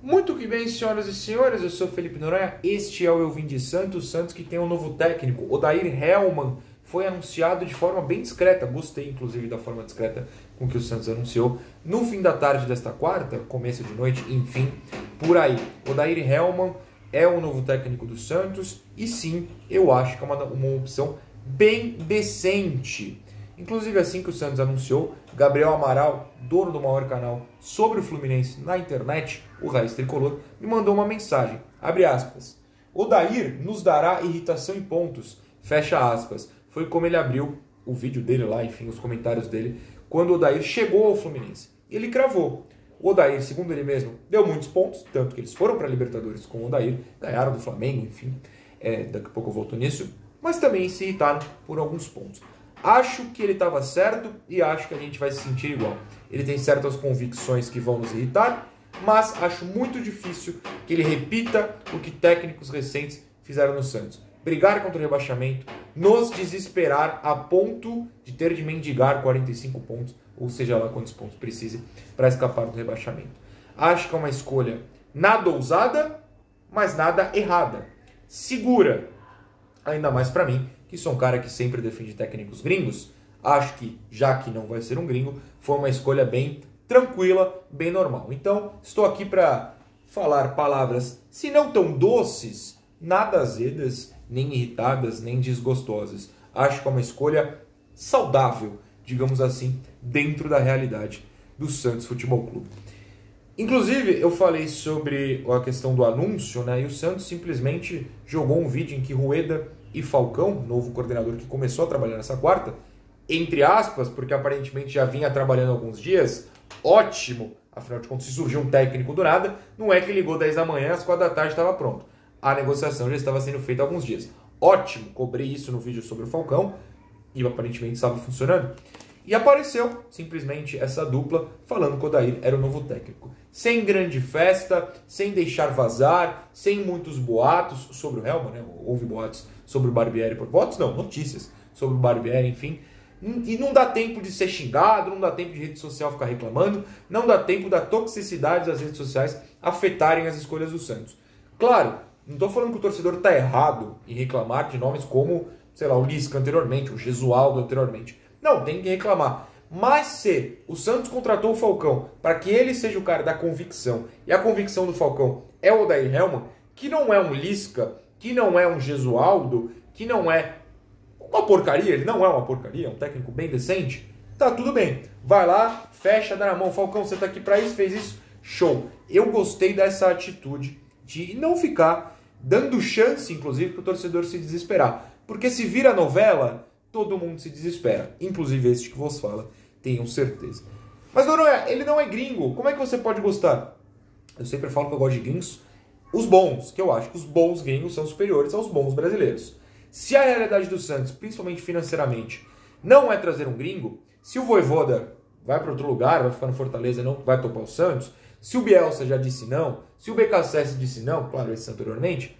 Muito que bem, senhoras e senhores, eu sou Felipe Noronha, este é o Eu Vim de Santos, Santos que tem um novo técnico, Odair Hellmann, foi anunciado de forma bem discreta, gostei inclusive da forma discreta com que o Santos anunciou, no fim da tarde desta quarta, começo de noite, enfim, por aí. Odair Hellmann é o novo técnico do Santos e sim, eu acho que é uma opção bem decente. Inclusive, assim que o Santos anunciou, Gabriel Amaral, dono do maior canal sobre o Fluminense na internet, o Raiz Tricolor, me mandou uma mensagem, abre aspas, Odair nos dará irritação em pontos, fecha aspas. Foi como ele abriu o vídeo dele lá, enfim, os comentários dele, quando o Odair chegou ao Fluminense. Ele cravou. O Odair, segundo ele mesmo, deu muitos pontos, tanto que eles foram para a Libertadores com o Odair, ganharam do Flamengo, enfim, daqui a pouco eu volto nisso, mas também se irritaram por alguns pontos. Acho que ele estava certo e acho que a gente vai se sentir igual. Ele tem certas convicções que vão nos irritar, mas acho muito difícil que ele repita o que técnicos recentes fizeram no Santos. Brigar contra o rebaixamento, nos desesperar a ponto de ter de mendigar 45 pontos, ou seja lá quantos pontos precise para escapar do rebaixamento. Acho que é uma escolha nada ousada, mas nada errada. Segura, ainda mais para mim, que sou um cara que sempre defende técnicos gringos, acho que, já que não vai ser um gringo, foi uma escolha bem tranquila, bem normal. Então, estou aqui para falar palavras, se não tão doces, nada azedas, nem irritadas, nem desgostosas. Acho que é uma escolha saudável, digamos assim, dentro da realidade do Santos Futebol Clube. Inclusive, eu falei sobre a questão do anúncio, né? E o Santos simplesmente jogou um vídeo em que Rueda e Falcão, novo coordenador que começou a trabalhar nessa quarta, entre aspas, porque aparentemente já vinha trabalhando há alguns dias, ótimo, afinal de contas, se surgiu um técnico do nada, não é que ligou 10 da manhã, às 4 da tarde estava pronto. A negociação já estava sendo feita há alguns dias. Ótimo, cobrei isso no vídeo sobre o Falcão, e aparentemente estava funcionando. E apareceu, simplesmente, essa dupla falando que o Odair era o novo técnico. Sem grande festa, sem deixar vazar, sem muitos boatos sobre o Hellmann, né? Houve boatos sobre o Barbieri, boatos não, notícias sobre o Barbieri, enfim. E não dá tempo de ser xingado, não dá tempo de rede social ficar reclamando, não dá tempo da toxicidade das redes sociais afetarem as escolhas do Santos. Claro, não estou falando que o torcedor está errado em reclamar de nomes como, sei lá, o Lisca anteriormente, o Gesualdo anteriormente. Não, tem que reclamar. Mas se o Santos contratou o Falcão para que ele seja o cara da convicção, e a convicção do Falcão é o Odair Hellmann, que não é um Lisca, que não é um Gesualdo, que não é uma porcaria, ele não é uma porcaria, é um técnico bem decente, tá tudo bem. Vai lá, fecha, dá na mão, Falcão, você tá aqui para isso, fez isso, show. Eu gostei dessa atitude de não ficar dando chance, inclusive, para o torcedor se desesperar. Porque se vira novela, todo mundo se desespera. Inclusive este que vos fala, tenham certeza. Mas Noronha, ele não é gringo. Como é que você pode gostar? Eu sempre falo que eu gosto de gringos, os bons, que eu acho que os bons gringos são superiores aos bons brasileiros. Se a realidade do Santos, principalmente financeiramente, não é trazer um gringo, se o Vojvoda vai para outro lugar, vai ficar no Fortaleza e não vai topar o Santos, se o Bielsa já disse não, se o BKSS disse não, claro, esse anteriormente,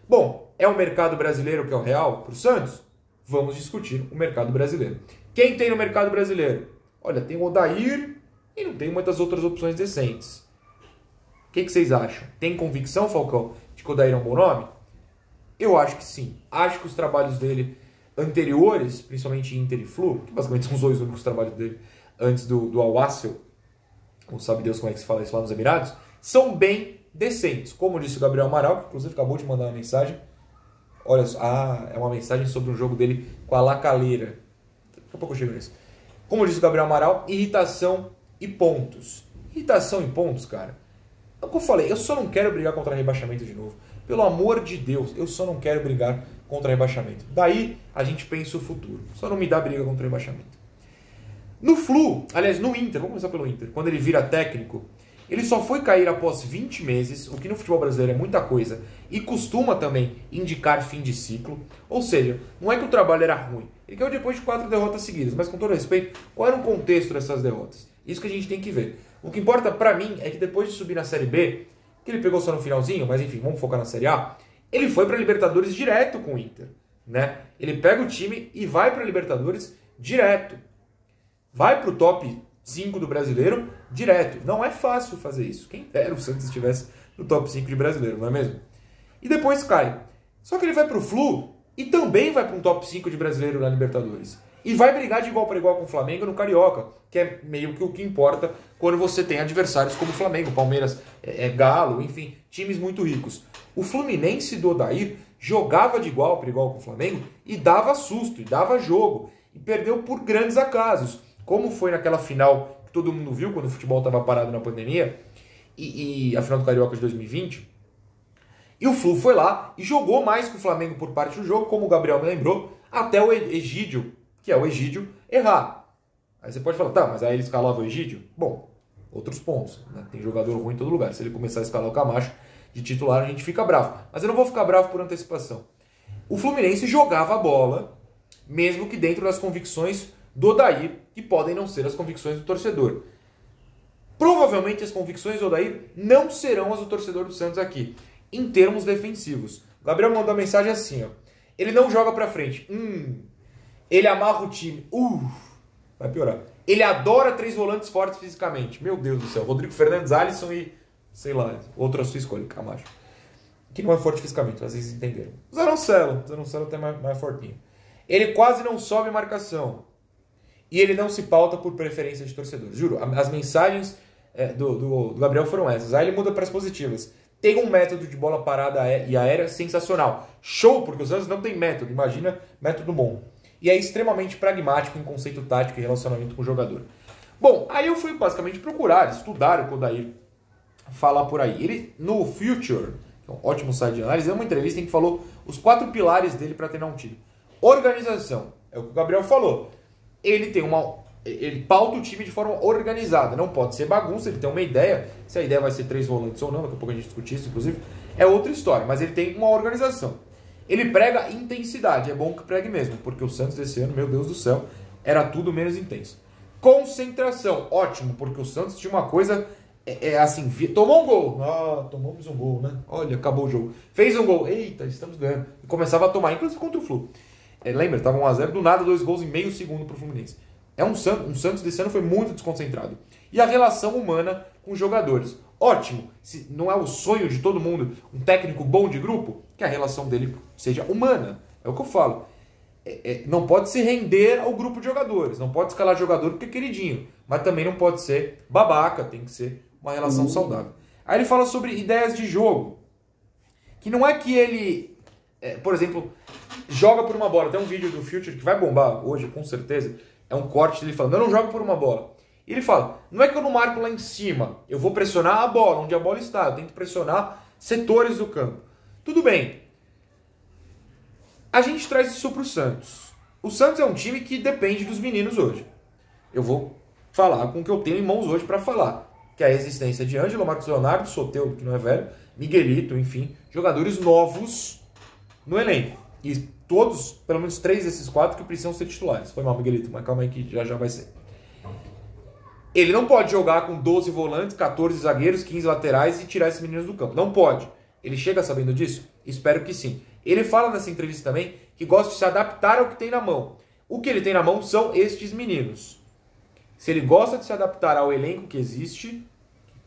bom, é o mercado brasileiro que é o real para o Santos? Vamos discutir o mercado brasileiro. Quem tem no mercado brasileiro? Olha, tem o Odair e não tem muitas outras opções decentes. O que vocês acham? Tem convicção, Falcão, de que o Odair é um bom nome? Eu acho que sim. Acho que os trabalhos dele anteriores, principalmente em Inter e Flu, que basicamente são os dois únicos trabalhos dele antes do Al-Wassel, não sabe Deus como é que se fala isso lá nos Emirados, são bem decentes. Como disse o Gabriel Amaral, que inclusive acabou de mandar uma mensagem. Olha só, é uma mensagem sobre um jogo dele com a Lacaleira. Daqui a pouco eu chego nisso. Como disse o Gabriel Amaral, irritação e pontos. Irritação e pontos, cara. É o que eu falei, eu só não quero brigar contra rebaixamento de novo. Pelo amor de Deus, eu só não quero brigar contra rebaixamento. Daí a gente pensa o futuro. Só não me dá briga contra rebaixamento. No Flu, aliás, no Inter, vamos começar pelo Inter, quando ele vira técnico, ele só foi cair após 20 meses, o que no futebol brasileiro é muita coisa, e costuma também indicar fim de ciclo. Ou seja, não é que o trabalho era ruim, ele caiu depois de 4 derrotas seguidas, mas com todo respeito, qual era o contexto dessas derrotas? Isso que a gente tem que ver. O que importa pra mim é que depois de subir na Série B, que ele pegou só no finalzinho, mas enfim, vamos focar na Série A, ele foi pra Libertadores direto com o Inter, né? Ele pega o time e vai pra Libertadores direto. Vai pro top 5 do brasileiro direto. Não é fácil fazer isso. Quem dera o Santos estivesse no top 5 de brasileiro, não é mesmo? E depois cai. Só que ele vai pro Flu e também vai para um top 5 de brasileiro na Libertadores. E vai brigar de igual para igual com o Flamengo no Carioca, que é meio que o que importa quando você tem adversários como o Flamengo, Palmeiras, Galo, enfim, times muito ricos. O Fluminense do Odair jogava de igual para igual com o Flamengo e dava susto, e dava jogo. E perdeu por grandes acasos, como foi naquela final que todo mundo viu quando o futebol estava parado na pandemia, e a final do Carioca de 2020. E o Flu foi lá e jogou mais que o Flamengo por parte do jogo, como o Gabriel me lembrou, até o Egídio, que é o Egídio, errar. Aí você pode falar, tá, mas aí ele escalava o Egídio? Bom, outros pontos, né? Tem jogador ruim em todo lugar. Se ele começar a escalar o Camacho de titular, a gente fica bravo. Mas eu não vou ficar bravo por antecipação. O Fluminense jogava a bola, mesmo que dentro das convicções do Odair, que podem não ser as convicções do torcedor. Provavelmente as convicções do Odair não serão as do torcedor do Santos aqui, em termos defensivos. O Gabriel mandou uma mensagem assim, ó. Ele não joga pra frente. Ele amarra o time. Vai piorar. Ele adora 3 volantes fortes fisicamente. Meu Deus do céu. Rodrigo Fernandes, Alisson e, sei lá, outra sua escolha, Camacho. Que não é forte fisicamente, vocês entenderam. Zanocelo até mais fortinho. Ele quase não sobe marcação. E ele não se pauta por preferência de torcedores. Juro, as mensagens do Gabriel foram essas. Aí ele muda para as positivas. Tem um método de bola parada e aérea sensacional. Show, porque o Santos não tem método. Imagina, método bom. E é extremamente pragmático em conceito tático e relacionamento com o jogador. Bom, aí eu fui basicamente procurar, estudar o que o Odair fala por aí. Ele, no Future, que é um ótimo site de análise, deu uma entrevista em que falou os 4 pilares dele para treinar um time. Organização, é o que o Gabriel falou. Ele pauta o time de forma organizada, não pode ser bagunça, ele tem uma ideia, se a ideia vai ser 3 volantes ou não, daqui a pouco a gente discute isso, inclusive, é outra história, mas ele tem uma organização. Ele prega intensidade, é bom que pregue mesmo, porque o Santos desse ano, meu Deus do céu, era tudo menos intenso. Concentração, ótimo, porque o Santos tinha uma coisa, assim, tomou um gol, tomamos um gol, né? Olha, acabou o jogo. Fez um gol, eita, estamos ganhando. E começava a tomar, inclusive contra o Flu. Lembra, estava 1-0, do nada 2 gols em meio segundo para o Fluminense. Um Santos desse ano foi muito desconcentrado. E a relação humana com os jogadores. Ótimo, se não é o sonho de todo mundo, um técnico bom de grupo, que a relação dele seja humana. É o que eu falo. Não pode se render ao grupo de jogadores, não pode escalar jogador porque é queridinho, mas também não pode ser babaca, tem que ser uma relação saudável. Aí ele fala sobre ideias de jogo, que não é que ele, por exemplo, joga por uma bola. Tem um vídeo do Future que vai bombar hoje, com certeza, é um corte dele falando, eu não jogo por uma bola. E ele fala, não é que eu não marco lá em cima, eu vou pressionar a bola, onde a bola está, eu tenho que pressionar setores do campo. Tudo bem. A gente traz isso para o Santos. O Santos é um time que depende dos meninos hoje. Eu vou falar com o que eu tenho em mãos hoje para falar. Que é a existência de Ângelo, Marcos Leonardo, Soteldo, que não é velho, Miguelito, enfim, jogadores novos no elenco. E todos, pelo menos 3 desses 4 que precisam ser titulares. Foi mal, Miguelito, mas calma aí que já vai ser. Ele não pode jogar com 12 volantes, 14 zagueiros, 15 laterais e tirar esses meninos do campo. Não pode. Ele chega sabendo disso? Espero que sim. Ele fala nessa entrevista também que gosta de se adaptar ao que tem na mão. O que ele tem na mão são estes meninos. Se ele gosta de se adaptar ao elenco que existe,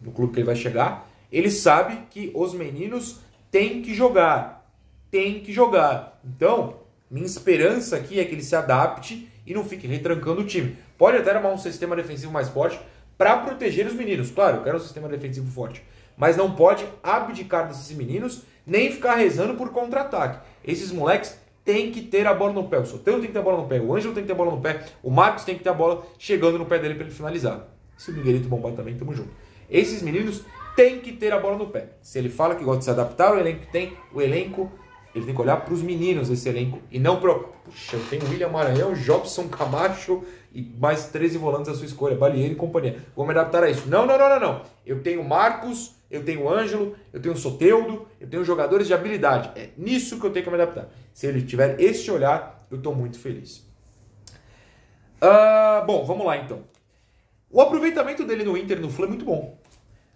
no clube que ele vai chegar, ele sabe que os meninos têm que jogar. Tem que jogar. Então, minha esperança aqui é que ele se adapte e não fique retrancando o time. Pode até armar um sistema defensivo mais forte para proteger os meninos. Claro, eu quero um sistema defensivo forte. Mas não pode abdicar desses meninos, nem ficar rezando por contra-ataque. Esses moleques têm que ter a bola no pé. O Soteldo tem que ter a bola no pé, o Ângelo tem que ter a bola no pé, o Marcos tem que ter a bola chegando no pé dele para ele finalizar. Se o Miguelito bombar também, tamo junto. Esses meninos têm que ter a bola no pé. Se ele fala que gosta de se adaptar ao elenco que tem, o elenco, ele tem que olhar para os meninos desse elenco e não pro... Puxa, eu tenho William Maranhão, Jobson Camacho e mais 13 volantes à sua escolha, Balieiro e companhia. Vou me adaptar a isso. Não. Eu tenho Marcos, eu tenho Ângelo, eu tenho Soteldo, eu tenho jogadores de habilidade. É nisso que eu tenho que me adaptar. Se ele tiver este olhar, eu estou muito feliz. Bom, vamos lá então. O aproveitamento dele no Inter e no Flu é muito bom.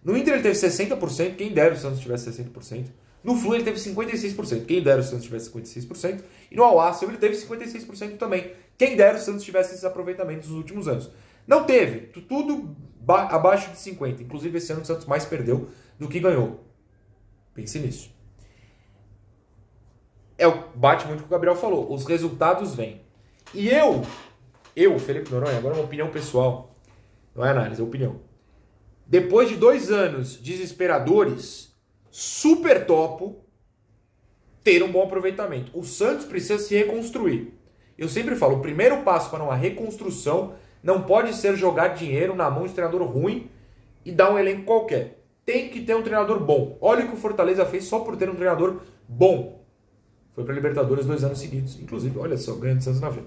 No Inter ele teve 60%, quem dera o Santos tivesse 60%. No Flu ele teve 56%, quem dera o Santos tivesse 56%. E no Al-Ahly ele teve 56% também. Quem dera o Santos tivesse esses aproveitamentos nos últimos anos. Não teve, tudo abaixo de 50%. Inclusive esse ano o Santos mais perdeu do que ganhou. Pense nisso. Bate muito com o que o Gabriel falou. Os resultados vêm. E eu, Felipe Noronha, agora é uma opinião pessoal. Não é análise, é opinião. Depois de 2 anos desesperadores, super topo ter um bom aproveitamento. O Santos precisa se reconstruir. Eu sempre falo, o primeiro passo para uma reconstrução não pode ser jogar dinheiro na mão de treinador ruim e dar um elenco qualquer. Tem que ter um treinador bom. Olha o que o Fortaleza fez só por ter um treinador bom. Foi para a Libertadores 2 anos seguidos. Inclusive, olha só, ganhando Santos na vida.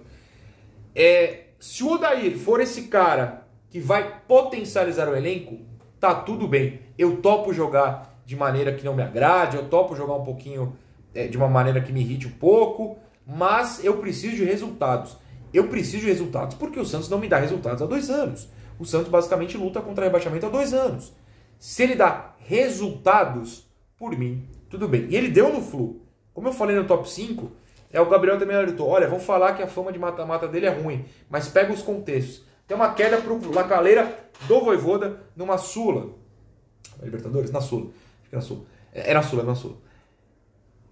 Se o Odair for esse cara que vai potencializar o elenco, tá tudo bem. Eu topo jogar de maneira que não me agrade, eu topo jogar um pouquinho de uma maneira que me irrite um pouco, mas eu preciso de resultados. Eu preciso de resultados porque o Santos não me dá resultados há 2 anos. O Santos basicamente luta contra rebaixamento há 2 anos. Se ele dá resultados, por mim, tudo bem. E ele deu no Flu. Como eu falei no top 5, o Gabriel também alertou. Olha, vão falar que a fama de mata-mata dele é ruim, mas pega os contextos. Tem uma queda pro Lacaleira do Vojvoda numa Sula. Libertadores? Na Sula. Acho que na Sula. É na Sula.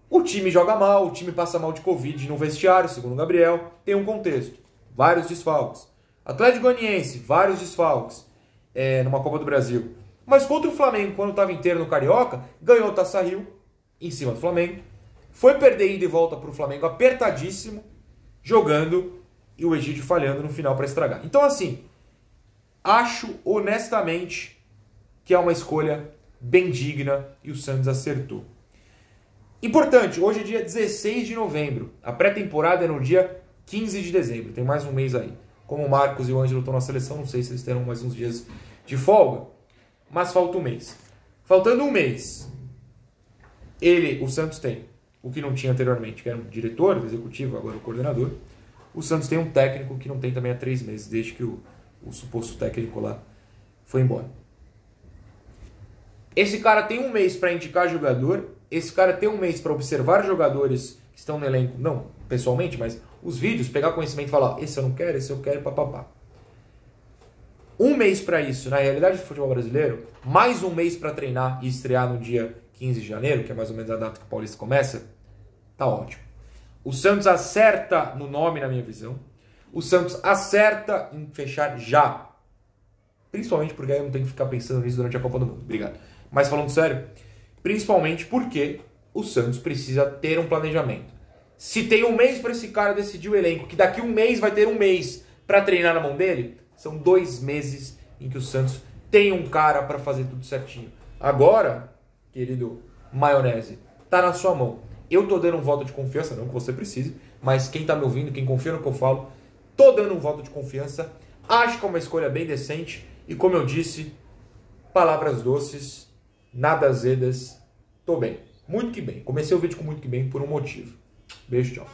O time joga mal, o time passa mal de Covid no vestiário, segundo o Gabriel. Tem um contexto. Vários desfalques. Atlético Goianiense, vários desfalques. Numa Copa do Brasil. Mas contra o Flamengo, quando estava inteiro no Carioca, ganhou o Taça Rio, em cima do Flamengo. Foi perder ida e volta para o Flamengo apertadíssimo, jogando e o Egídio falhando no final para estragar. Então, assim, acho honestamente que é uma escolha bem digna e o Santos acertou. Importante, hoje é dia 16 de novembro. A pré-temporada é no dia 15 de dezembro. Tem mais um mês aí. Como o Marcos e o Ângelo estão na seleção, não sei se eles terão mais uns dias de folga, mas falta um mês. Faltando um mês, o Santos tem o que não tinha anteriormente, que era um diretor executivo, agora o coordenador. O Santos tem um técnico que não tem também há 3 meses, desde que o suposto técnico lá foi embora. Esse cara tem um mês para indicar jogador, esse cara tem um mês para observar jogadores que estão no elenco, não pessoalmente, mas os vídeos, pegar conhecimento e falar, esse eu não quero, esse eu quero, papapá. Um mês para isso, na realidade do futebol brasileiro, mais um mês para treinar e estrear no dia 15 de janeiro, que é mais ou menos a data que o Paulista começa, tá ótimo. O Santos acerta no nome, na minha visão. O Santos acerta em fechar já. Principalmente porque aí eu não tenho que ficar pensando nisso durante a Copa do Mundo. Obrigado. Mas falando sério, principalmente porque o Santos precisa ter um planejamento. Se tem um mês para esse cara decidir o elenco, que daqui um mês vai ter um mês para treinar na mão dele, são 2 meses em que o Santos tem um cara para fazer tudo certinho. Agora, querido Maionese, tá na sua mão. Eu tô dando um voto de confiança, não que você precise, mas quem tá me ouvindo, quem confia no que eu falo, tô dando um voto de confiança. Acho que é uma escolha bem decente e, como eu disse, palavras doces, nada azedas, tô bem. Muito que bem. Comecei o vídeo com muito que bem por um motivo. Beijo, tchau.